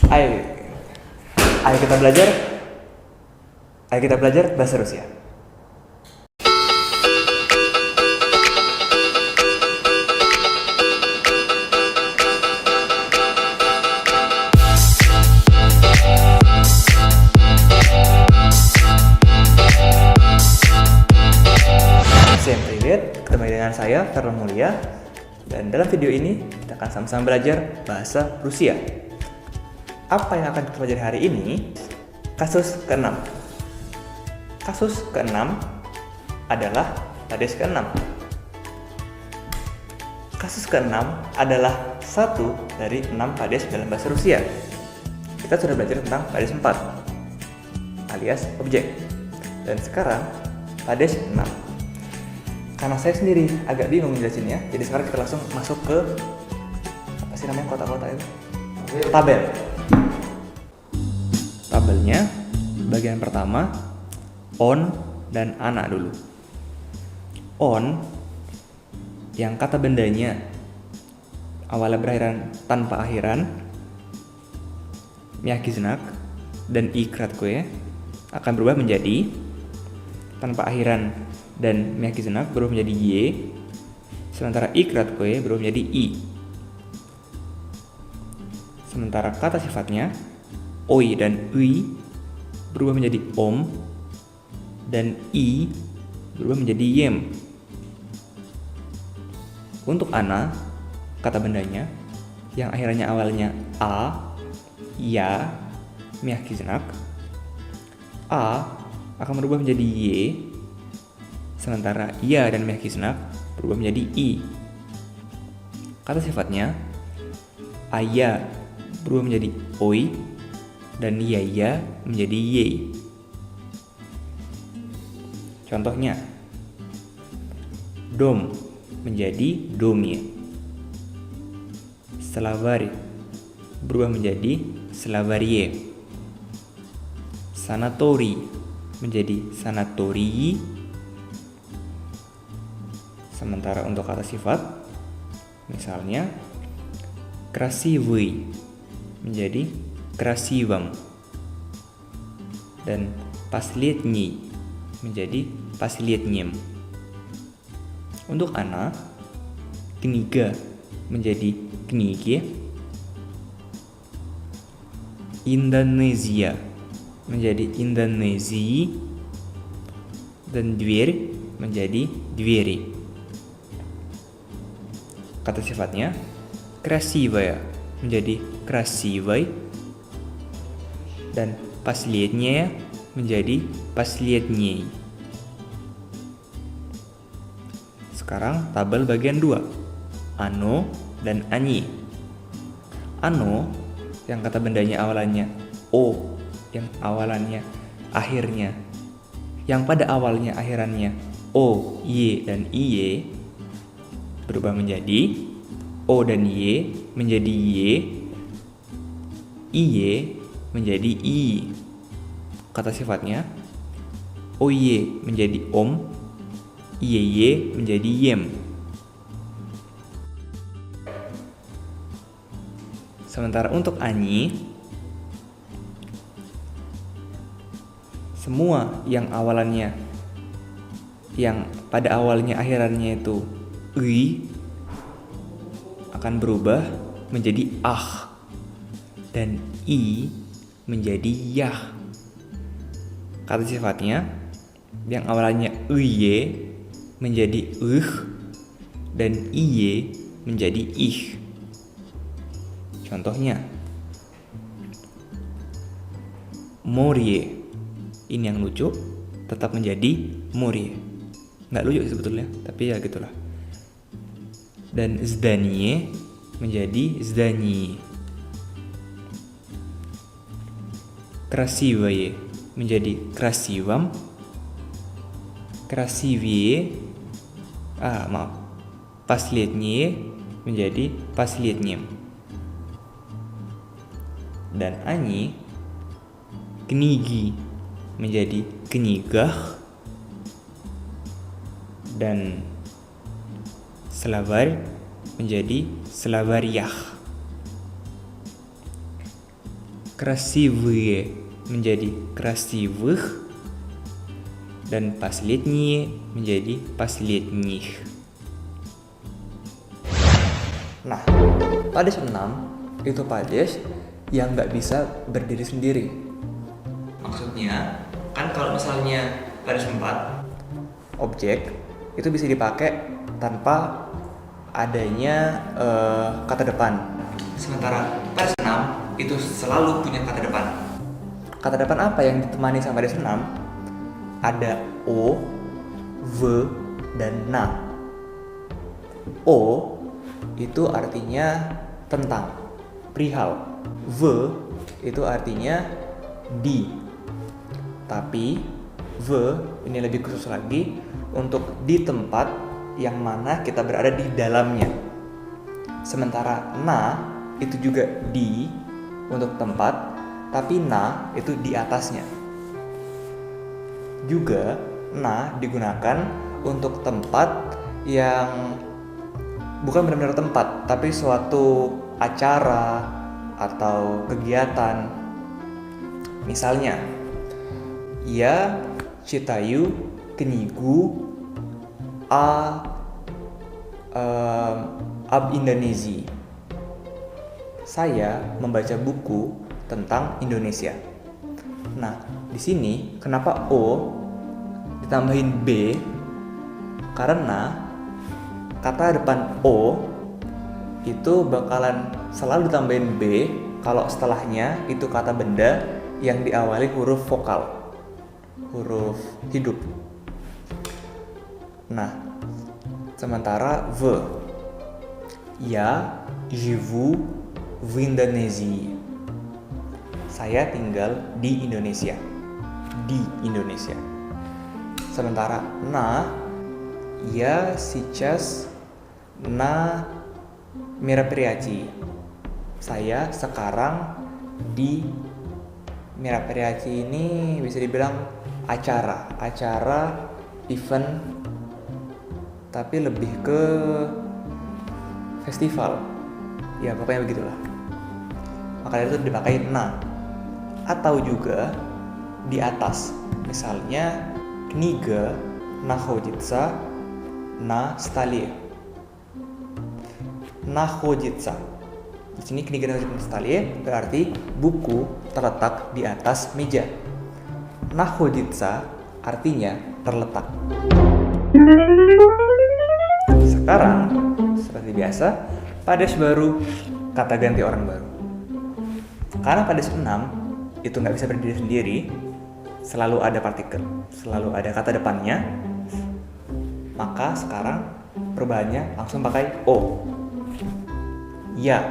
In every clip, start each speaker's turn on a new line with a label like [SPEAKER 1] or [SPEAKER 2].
[SPEAKER 1] Ayo, ayo kita belajar. Ayo kita belajar bahasa Rusia. Всем привет, ketemu dengan saya Ferno Mulia. Dan dalam video ini kita akan sama-sama belajar bahasa Rusia. Apa yang akan kita pelajari hari ini? Kasus ke-6. Kasus ke-6 adalah Pades ke-6. Kasus ke-6 adalah satu dari 6 Pades dalam bahasa Rusia. Kita sudah belajar tentang Pades 4 alias objek. Dan sekarang Pades 6. Karena saya sendiri agak bingung jelasinnya, jadi sekarang kita langsung masuk ke apa sih namanya kotak-kotak itu? Tabel. Tabelnya bagian pertama on dan ana dulu. On yang kata bendanya awalnya berakhiran tanpa akhiran, miyaki znak dan ikratkoe akan berubah menjadi tanpa akhiran dan miyaki znak berubah menjadi y, sementara ikratkoe berubah menjadi i. Sementara kata sifatnya oi dan ui berubah menjadi om dan i berubah menjadi yem. Untuk ana, kata bendanya yang akhirannya awalnya a, ya, miyaki znak, a akan berubah menjadi y, sementara ya dan miyaki znak berubah menjadi i. Kata sifatnya aya berubah menjadi oi dan ya menjadi ye. Contohnya, dom menjadi domie, slavari berubah menjadi slavarie, sanatori menjadi sanatori. Sementara untuk kata sifat, misalnya krasivый menjadi krasivым dan последний menjadi последним. Untuk ana, kniga menjadi kniге, Indonesia menjadi Indonezii, dan dверь menjadi двери. Kata sifatnya красивая menjadi красивой dan последняя menjadi последней. Sekarang tabel bagian 2, ano dan ani. Ano yang kata bendanya awalannya o, yang awalannya akhirnya, yang pada awalnya akhirannya o, y dan iy berubah menjadi o dan y menjadi y, iy menjadi i. Kata sifatnya oy menjadi om, iy menjadi yem. Sementara untuk ani, semua yang awalannya, yang pada awalnya akhirannya itu ui akan berubah menjadi ah dan i menjadi yah. Kata sifatnya yang awalnya uye menjadi dan iye menjadi ih. Contohnya morie, ini yang lucu, tetap menjadi morie. Nggak lucu sebetulnya, tapi ya gitulah. Dan zdanie menjadi zdanyi, красивое menjadi красивым, красивее, последнее menjadi последним. Dan ani, kniги menjadi книгах dan словарь menjadi словарях. Красивые menjadi красивых. Dan последние menjadi последних. Nah, pades 6 itu pades yang nggak bisa berdiri sendiri. Maksudnya, kan kalau misalnya pades 4, objek itu bisa dipakai tanpa adanya kata depan. Sementara pades 6 itu selalu punya kata depan. Kata depan apa yang ditemani sama pades 6? Ada o, v, dan na. O itu artinya tentang, perihal. V itu artinya di. Tapi v ini lebih khusus lagi untuk di tempat yang mana kita berada di dalamnya. Sementara na itu juga di untuk tempat, tapi na itu di atasnya. Juga na digunakan untuk tempat yang bukan benar-benar tempat, tapi suatu acara atau kegiatan. Misalnya, я читаю книгу об Индонезии. Saya membaca buku tentang Indonesia. Nah, di sini kenapa O ditambahin B? Karena kata depan O itu bakalan selalu ditambahin B kalau setelahnya itu kata benda yang diawali huruf vokal, huruf hidup. Nah, sementara V, я живу в Индонезии. Saya tinggal di Indonesia. Di Indonesia. Sementara на, я сейчас на мероприятии. Saya sekarang di мероприятии ini bisa dibilang acara event, tapi lebih ke festival. Ya pokoknya begitulah. Maka itu dipakai na. Atau juga di atas, misalnya kniga находится на столе. Находится. Di sini kniga находится на столе berarti buku terletak di atas meja. Находится artinya terletak. Sekarang seperti biasa, pades baru, kata ganti orang baru. Karena pades 6 itu nggak bisa berdiri sendiri, selalu ada partikel, selalu ada kata depannya, maka sekarang perubahannya langsung pakai O. Ya,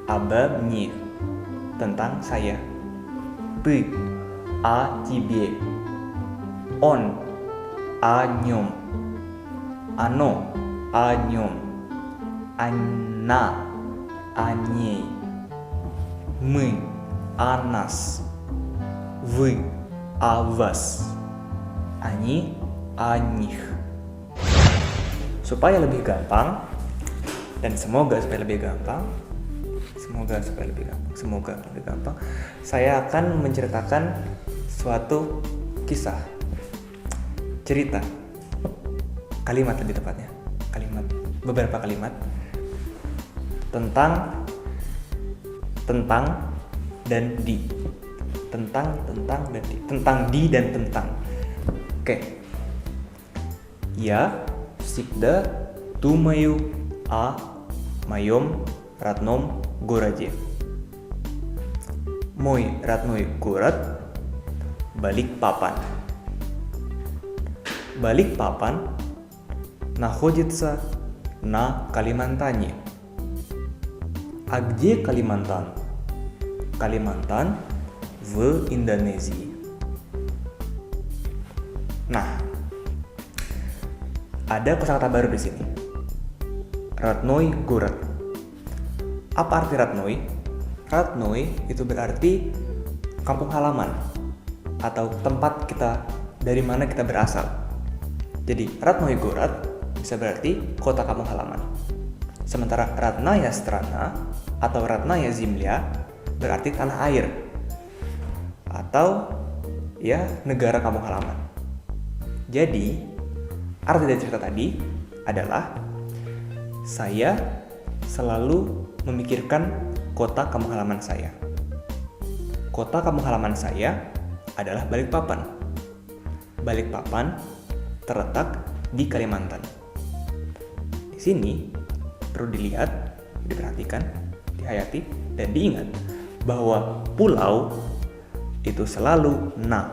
[SPEAKER 1] обо мне, tentang saya. Ты, о тебе. Он, о нем. Оно, о нем. Она, о ней. Мы, о нас. Вы, о вас. Они, о них. Supaya lebih gampang, dan semoga lebih gampang, saya akan menceritakan suatu kisah, cerita, kalimat lebih tepatnya, beberapa kalimat tentang dan di, tentang dan tentang. Oke. Я всегда думаю о моем родном городе. Мой родной город Баликпапан. Баликпапан находится на Калимантане. А где Калимантан? Kalimantan в Индонезии. Nah, ada kosakata baru di sini. Родной город. Apa arti родной? Родной itu berarti kampung halaman atau tempat kita, dari mana kita berasal. Jadi родной город bisa berarti kota kampung halaman. Sementara родная страна atau родная земля berarti tanah air atau ya negara kampung halaman. Jadi arti dari cerita tadi adalah saya selalu memikirkan kota kampung halaman saya. Kota kampung halaman saya adalah Balikpapan. Balikpapan terletak di Kalimantan. Di sini perlu dilihat, diperhatikan, dihayati, dan diingat bahwa pulau itu selalu na.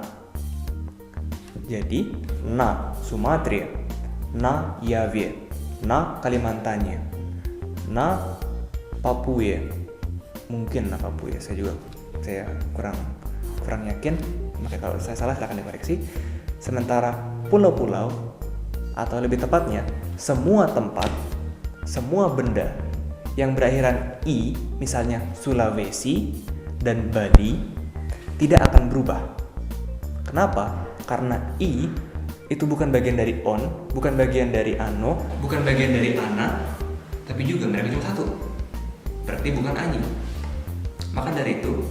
[SPEAKER 1] Jadi na Sumatera, na Java, na Kalimantannya, na Papua. Mungkin na Papua, saya kurang yakin. Maka kalau saya salah silahkan dikoreksi. Sementara pulau-pulau, atau lebih tepatnya semua tempat, semua benda yang berakhiran i, misalnya Sulawesi dan Bali, tidak akan berubah. Kenapa? Karena i itu bukan bagian dari on, bukan bagian dari ano, bukan bagian dari ana, tapi juga mereka cuma satu. Berarti bukan anyi. Maka dari itu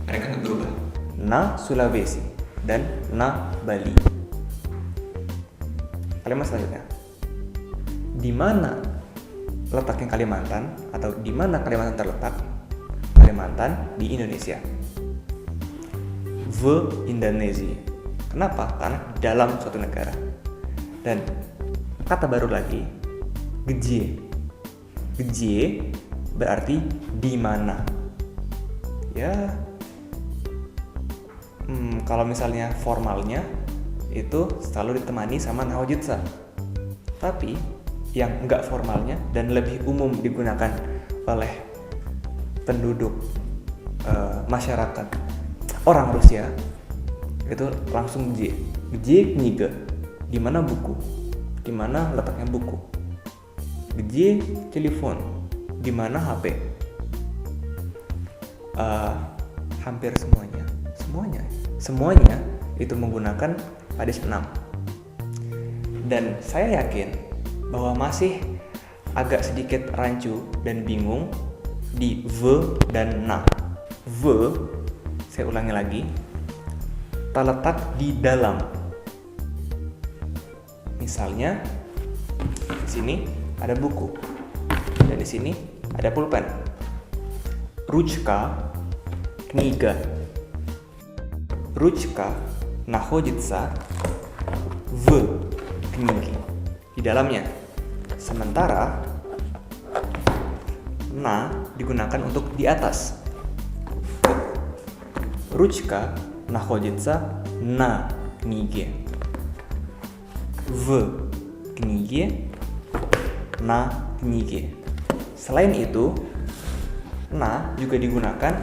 [SPEAKER 1] mereka nggak berubah. Na Sulawesi dan na Bali. Kalimat selanjutnya. Di mana letaknya Kalimantan atau di mana Kalimantan terletak? Kalimantan di Indonesia. Indonesia. Kenapa? Karena dalam suatu negara. Dan kata baru lagi, gdzie. Gdzie berarti di mana. Ya, kalau misalnya formalnya itu selalu ditemani sama nahojutsa. Tapi yang enggak formalnya dan lebih umum digunakan oleh penduduk masyarakat orang Rusia itu langsung gdzie kniga, di mana buku, di mana letaknya buku. Gdzie telepon, di mana HP. Hampir semuanya itu menggunakan padis 6. Dan saya yakin bahwa masih agak sedikit rancu dan bingung di dan na. Saya ulangi lagi, terletak di dalam. Misalnya di sini ada buku dan di sini ada pulpen. Rучка, kniga. Rучка находится в книге. Di dalamnya. Sementara na digunakan untuk di atas. Ручка находится на книге. В книге, на книге. Selain itu, na juga digunakan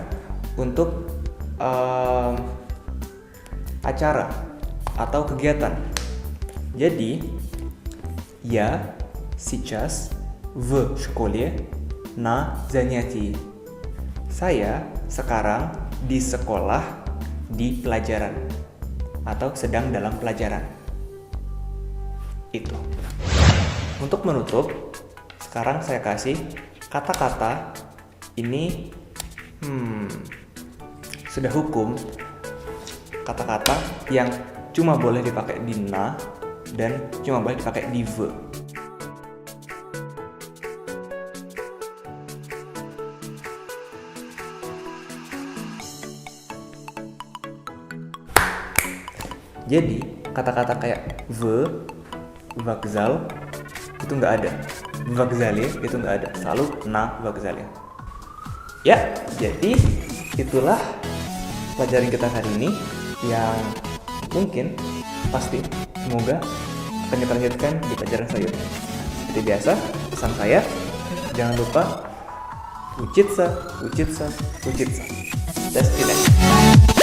[SPEAKER 1] untuk acara atau kegiatan. Jadi, я сейчас в школе на занятии. Saya sekarang di sekolah di pelajaran atau sedang dalam pelajaran. Itu. Untuk menutup, sekarang saya kasih kata-kata ini sudah hukum, kata-kata yang cuma boleh dipakai di na dan cuma boleh dipakai di v. Jadi kata-kata kayak vokzal itu nggak ada, vokzalnya itu nggak ada, selalu na vokzalnya. Ya, jadi itulah pelajaran kita hari ini yang mungkin pasti semoga akan kita lanjutkan di pelajaran selanjutnya. Seperti biasa, pesan saya jangan lupa учиться. That's it.